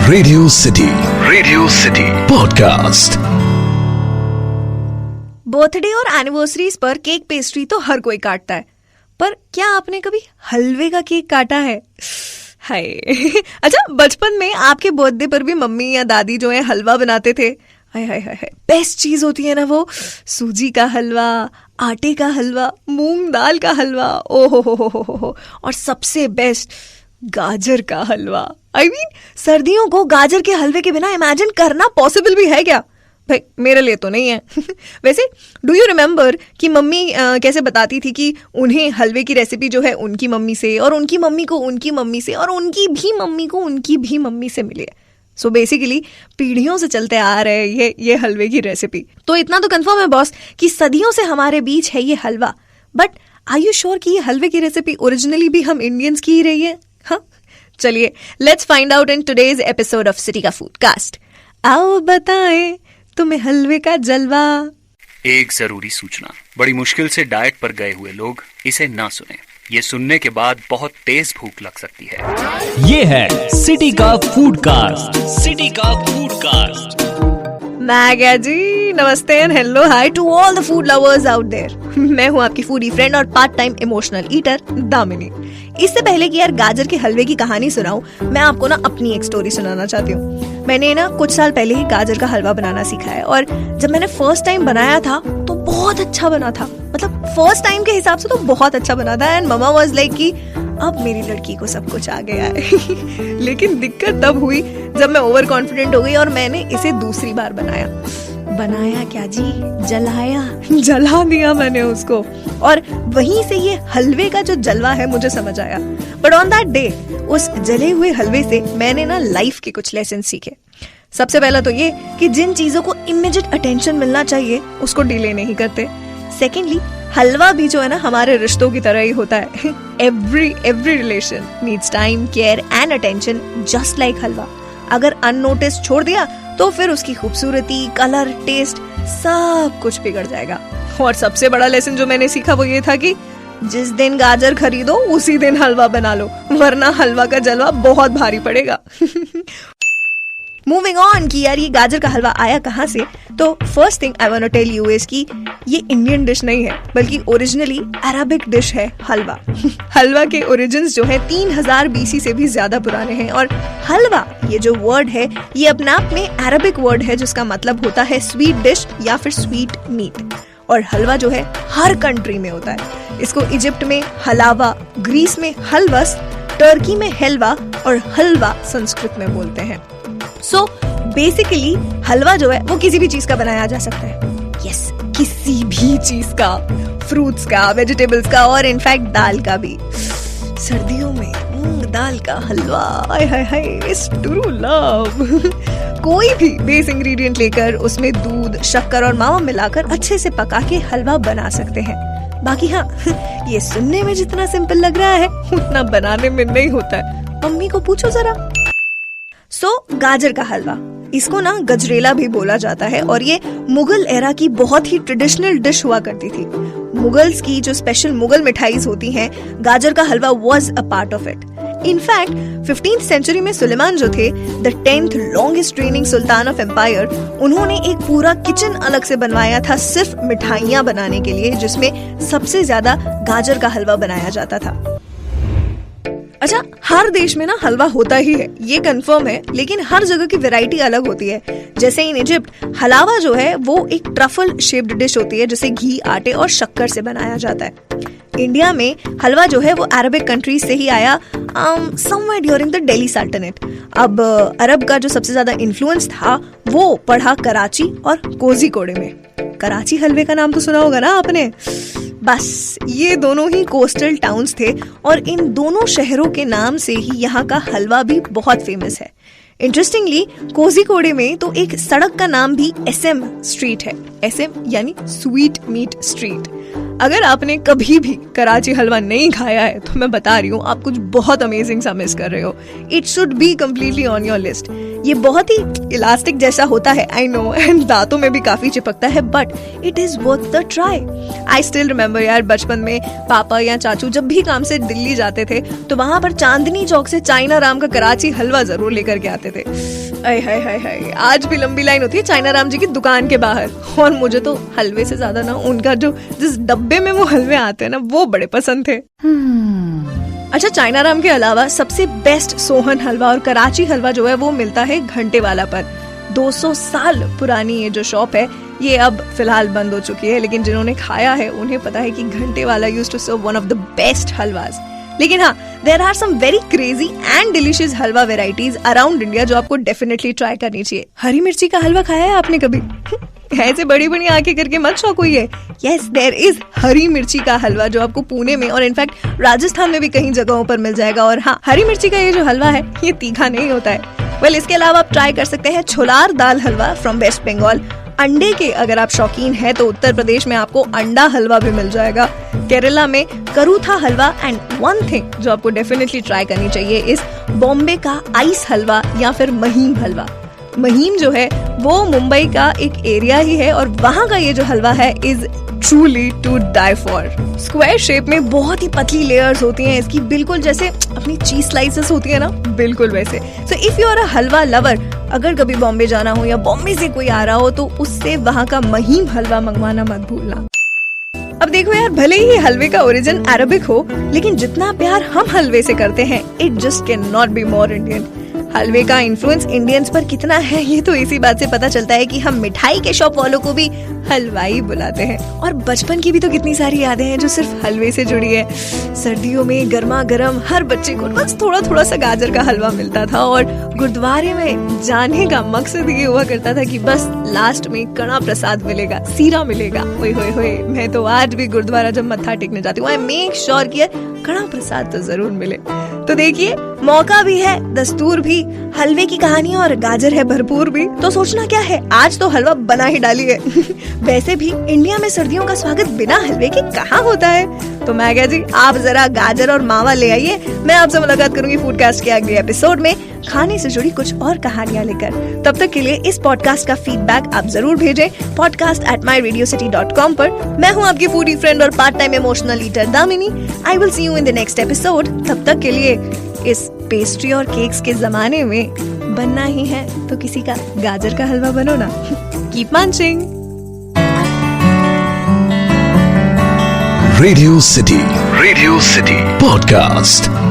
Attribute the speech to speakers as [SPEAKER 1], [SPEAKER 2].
[SPEAKER 1] Radio city podcast.
[SPEAKER 2] Birthday और anniversaries पर cake pastry तो हर कोई काटता है, पर क्या आपने कभी हलवे का केक काटा है? हाय अच्छा, बचपन में आपके बर्थडे पर भी मम्मी या दादी जो है हलवा बनाते थे। हाय हाय हाय, बेस्ट चीज होती है ना वो, सूजी का हलवा, आटे का हलवा, मूंग दाल का हलवा, ओहो हो, और सबसे बेस्ट गाजर का हलवा। आई मीन सर्दियों को गाजर के हलवे के बिना इमेजिन करना पॉसिबल भी है क्या? भाई मेरे लिए तो नहीं है। वैसे डू यू रिमेम्बर कि मम्मी कैसे बताती थी कि उन्हें हलवे की रेसिपी जो है उनकी मम्मी से, और उनकी मम्मी को उनकी मम्मी से, और उनकी भी मम्मी को उनकी भी मम्मी से मिली है। सो बेसिकली पीढ़ियों से चलते आ रहे हैं ये हलवे की रेसिपी। तो इतना तो कंफर्म है बॉस कि सदियों से हमारे बीच है ये हलवा। बट आर यू श्योर कि ये हलवे की रेसिपी ओरिजिनली भी हम इंडियंस की ही रही है? हाँ, चलिए let's find out in today's episode of city का फूडकास्ट। आओ बताएं तुम्हें हलवे का जलवा।
[SPEAKER 3] एक जरूरी सूचना, बड़ी मुश्किल से डाइट पर गए हुए लोग इसे ना सुने। ये सुनने के बाद बहुत तेज भूख लग सकती है।
[SPEAKER 1] ये है सिटी का फूडकास्ट। सिटी का फूडकास्ट।
[SPEAKER 2] मैं क्या जी, नमस्ते and hello hi to all the food lovers out there. मैं हूँ आपकी फूडी फ्रेंड और part time emotional eater Damini. इससे पहले कि यार गाजर के हलवे की कहानी सुनाऊं, मैं आपको ना अपनी एक स्टोरी सुनाना चाहती हूँ। मैंने ना कुछ साल पहले ही गाजर का हलवा बनाना सीखा है, और जब मैंने फर्स्ट टाइम बनाया था तो बहुत अच्छा बना था। मतलब फर्स्ट टाइम के हिसाब से तो बहुत अच्छा बना था। एंड ममा वाज लाइक कि अब मेरी लड़की को सब कुछ आ गया है। लेकिन दिक्कत तब हुई जब मैं ओवर कॉन्फिडेंट हो गई और मैंने इसे दूसरी बार बनाया क्या जी, जला दिया मैंने उसको। और वहीं से ये हलवे का जो जलवा है मुझे समझ आया। बट ऑन दैट डे उस जले हुए हलवे से मैंने ना लाइफ के कुछ लेसन सीखे। सबसे पहला तो ये कि जिन चीजों को इमीडिएट अटेंशन मिलना चाहिए उसको डिले नहीं करते। सेकेंडली, हलवा भी जो है ना हमारे रिश्तों की तरह ही होता है। Every relation needs time, care and attention just like halwa. अगर अननोटिस छोड़ दिया तो फिर उसकी खूबसूरती, कलर, टेस्ट सब कुछ बिगड़ जाएगा। और सबसे बड़ा लेसन जो मैंने सीखा वो ये था कि जिस दिन गाजर खरीदो उसी दिन हलवा बना लो, वरना हलवा का जलवा बहुत भारी पड़ेगा। मूविंग ऑन कि यार ये गाजर का हलवा आया कहाँ से, तो first thing I want to tell you is कि ये इंडियन डिश नहीं है, बल्कि ओरिजिनली अरबिक डिश है हलवा। हलवा के ओरिजिन्स जो है 3000 BC से भी ज्यादा पुराने हैं। और हलवा ये जो वर्ड है ये अपने आप में अरबिक वर्ड है जिसका मतलब होता है स्वीट डिश या फिर स्वीट मीट। और हलवा जो है हर कंट्री में होता है। इसको इजिप्ट में हलावा, ग्रीस में हलवस, टर्की में हलवा और हलवा संस्कृत में बोलते हैं। सो बेसिकली हलवा जो है वो किसी भी चीज का बनाया जा सकता है। यस, किसी भी चीज का, फ्रूट्स का, वेजिटेबल्स का, और इनफैक्ट दाल का भी। सर्दियों में मूंग दाल का हलवा, हाय हाय हाय, इट्स ट्रू लव। कोई भी बेस इंग्रेडिएंट लेकर उसमें दूध, शक्कर और मावा मिलाकर अच्छे से पका के हलवा बना सकते हैं। बाकी हाँ, ये सुनने में जितना सिंपल लग रहा है उतना बनाने में नहीं होता है। मम्मी को पूछो जरा। गाजर का हलवा, इसको ना गजरेला भी बोला जाता है, और ये मुगल एरा की बहुत ही ट्रेडिशनल डिश हुआ करती थी। मुगल्स की जो स्पेशल मुगल मिठाईज होती हैं, गाजर का halwa was a part of it. In fact 15th century में सुलेमान जो थे, the 10th longest reigning sultan of empire, उन्होंने एक पूरा किचन अलग से बनवाया था सिर्फ मिठाइयाँ बनाने के लिए, जिसमें सबसे ज्यादा गाजर का हलवा बनाया जाता था। अच्छा, हर देश में ना हलवा होता ही है, ये कंफर्म है, लेकिन हर जगह की वैरायटी अलग होती है। जैसे इन इजिप्ट हलावा जो है वो एक ट्रफल शेप्ड डिश होती है, जिसे घी, आटे और शक्कर से बनाया जाता है। इंडिया में हलवा जो है वो अरबिक कंट्रीज से ही आया, समवेयर ड्यूरिंग द दिल्ली सल्तनत। अब अरब का जो सबसे ज्यादा इन्फ्लुएंस था वो पढ़ा कराची और कोझिकोड में। कराची हलवे का नाम तो सुना होगा ना आपने। बस ये दोनों ही कोस्टल टाउन्स थे, और इन दोनों शहरों के नाम से ही यहाँ का हलवा भी बहुत फेमस है। इंटरेस्टिंगली कोझिकोड में तो एक सड़क का नाम भी SM स्ट्रीट है। SM यानी स्वीट मीट स्ट्रीट। अगर आपने कभी भी कराची हलवा नहीं खाया है तो मैं बता रही हूँ आप कुछ बहुत अमेजिंग सा मिस कर रहे हो. It should be completely on your list. ये बहुत ही इलास्टिक जैसा होता है, आई नो, एंड दांतों में भी काफी चिपकता है, but it is worth the try. I still remember यार, बचपन में पापा या चाचू जब भी काम से दिल्ली जाते थे तो वहां पर चांदनी चौक से चाइना राम का कराची हलवा जरूर लेकर के आते थे. हाय हाय हाय हाय, आज भी लंबी लाइन होती है चाइना राम जी की दुकान के बाहर. और मुझे तो हलवे से ज्यादा ना उनका जो जिस डब्बे में वो हलवे आते हैं ना वो बड़े पसंद थे. अच्छा, चाइना राम के अलावा सबसे बेस्ट सोहन हलवा और कराची हलवा जो है वो मिलता है घंटे वाला पर. 200 साल पुरानी ये जो शॉप है ये अब फिलहाल बंद हो चुकी है, लेकिन जिन्होंने खाया है उन्हें पता है कि घंटे वाला used to serve one of the best halwas. लेकिन हाँ, there are some very crazy and delicious halwa varieties around India जो आपको डेफिनेटली ट्राई करनी चाहिए. हरी मिर्ची का हलवा खाया है आपने कभी? ऐसे बड़ी बड़ी आंखें करके मत शौक हुई है. यस, देयर इज हरी मिर्ची का हलवा जो आपको पुणे में और इनफैक्ट राजस्थान में भी कई जगहों पर मिल जाएगा. और हाँ, हरी मिर्ची का ये जो हलवा है ये तीखा नहीं होता है. वेल, इसके अलावा आप ट्राई कर सकते हैं छोलार दाल हलवा फ्रॉम वेस्ट बंगाल. अंडे के अगर आप शौकीन हैं तो उत्तर प्रदेश में आपको अंडा हलवा भी मिल जाएगा. केरला में करूथा हलवा. एंड वन थिंग जो आपको डेफिनेटली ट्राई करनी चाहिए इस बॉम्बे का आइस हलवा या फिर महीम हलवा. महीम जो है वो मुंबई का एक एरिया ही है और वहाँ का ये जो हलवा है is truly to die for. Square shape में बहुत ही पतली लेयर्स होती हैं इसकी, बिल्कुल जैसे अपनी चीज स्लाइसेस होती है ना, बिल्कुल वैसे. So if you are a halwa lover, अगर कभी बॉम्बे जाना हो या बॉम्बे से कोई आ रहा हो तो उससे वहाँ का महीम हलवा मंगवाना मत भूलना. अब देखो यार, भले ही हलवे का ओरिजिन अरबिक हो, लेकिन जितना प्यार हम हलवे से करते हैं it just can not be more Indian. हलवे का इन्फ्लुएंस इंडियंस पर कितना है ये तो इसी बात से पता चलता है कि हम मिठाई के शॉप वालों को भी हलवाई बुलाते हैं. और बचपन की भी तो कितनी सारी यादें हैं जो सिर्फ हलवे से जुड़ी है. सर्दियों में गर्मा गर्म हर बच्चे को बस थोड़ा थोड़ा सा गाजर का हलवा मिलता था और गुरुद्वारे में जाने का मकसद ये हुआ करता था कि बस लास्ट में कड़ा प्रसाद मिलेगा, सीरा मिलेगा. ओए होए होए, मैं तो आज भी गुरुद्वारा जब मत्था टेकने जाती हूँ आई मेक श्योर कि कड़ा प्रसाद तो जरूर मिले. तो देखिए, मौका भी है, दस्तूर भी, हलवे की कहानी और गाजर है भरपूर भी. तो सोचना क्या है, आज तो हलवा बना ही डाली है. वैसे भी इंडिया में सर्दियों का स्वागत बिना हलवे के कहाँ होता है. तो मैं क्या जी, आप जरा गाजर और मावा ले आइए. मैं आपसे मुलाकात करूंगी फूडकास्ट के अगले एपिसोड में खाने से जुड़ी कुछ और कहानियां लेकर. तब तक के लिए इस पॉडकास्ट का फीडबैक आप जरूर भेजें podcast@myradiocity.com पर. मैं हूँ आपकी फूडी फ्रेंड और part time emotional eater Damini. I will see you in the next episode. तब तक के लिए इस पेस्ट्री और केक्स के जमाने में बनना ही है तो किसी का गाजर का हलवा बनो ना. Keep munching.
[SPEAKER 1] Radio city podcast.